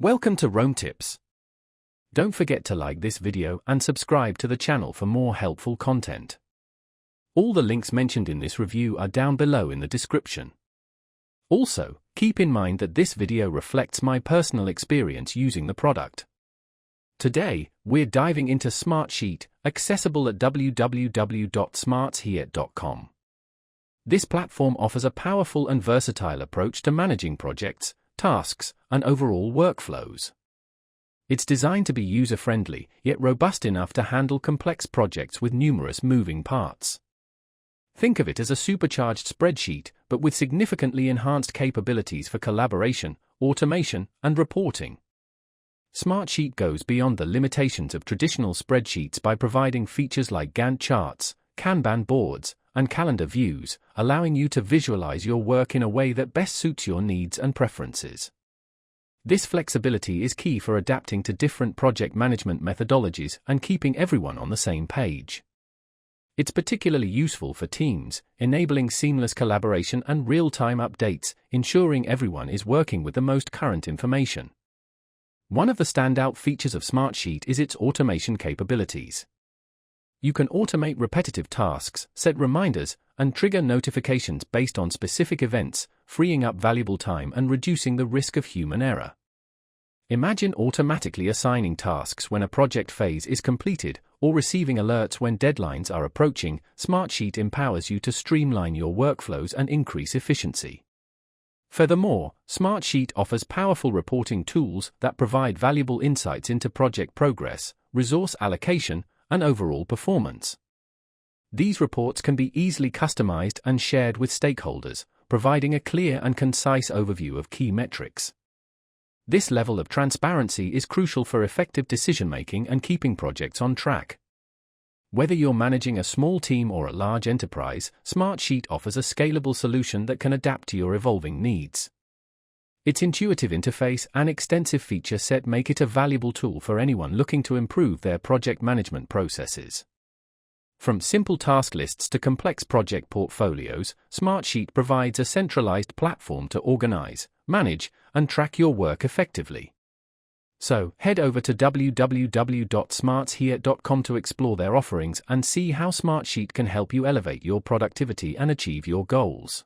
Welcome to Rome Tips. Don't forget to like this video and subscribe to the channel for more helpful content. All the links mentioned in this review are down below in the description. Also, keep in mind that this video reflects my personal experience using the product. Today, we're diving into Smartsheet, accessible at www.smartsheet.com. This platform offers a powerful and versatile approach to managing projects, tasks, and overall workflows. It's designed to be user-friendly, yet robust enough to handle complex projects with numerous moving parts. Think of it as a supercharged spreadsheet, but with significantly enhanced capabilities for collaboration, automation, and reporting. Smartsheet goes beyond the limitations of traditional spreadsheets by providing features like Gantt charts, Kanban boards, and calendar views, allowing you to visualize your work in a way that best suits your needs and preferences. This flexibility is key for adapting to different project management methodologies and keeping everyone on the same page. It's particularly useful for teams, enabling seamless collaboration and real-time updates, ensuring everyone is working with the most current information. One of the standout features of Smartsheet is its automation capabilities. You can automate repetitive tasks, set reminders, and trigger notifications based on specific events, freeing up valuable time and reducing the risk of human error. Imagine automatically assigning tasks when a project phase is completed, or receiving alerts when deadlines are approaching. Smartsheet empowers you to streamline your workflows and increase efficiency. Furthermore, Smartsheet offers powerful reporting tools that provide valuable insights into project progress, resource allocation, and overall performance. These reports can be easily customized and shared with stakeholders, providing a clear and concise overview of key metrics. This level of transparency is crucial for effective decision-making and keeping projects on track. Whether you're managing a small team or a large enterprise, Smartsheet offers a scalable solution that can adapt to your evolving needs. Its intuitive interface and extensive feature set make it a valuable tool for anyone looking to improve their project management processes. From simple task lists to complex project portfolios, Smartsheet provides a centralized platform to organize, manage, and track your work effectively. So, head over to www.smartsheet.com to explore their offerings and see how Smartsheet can help you elevate your productivity and achieve your goals.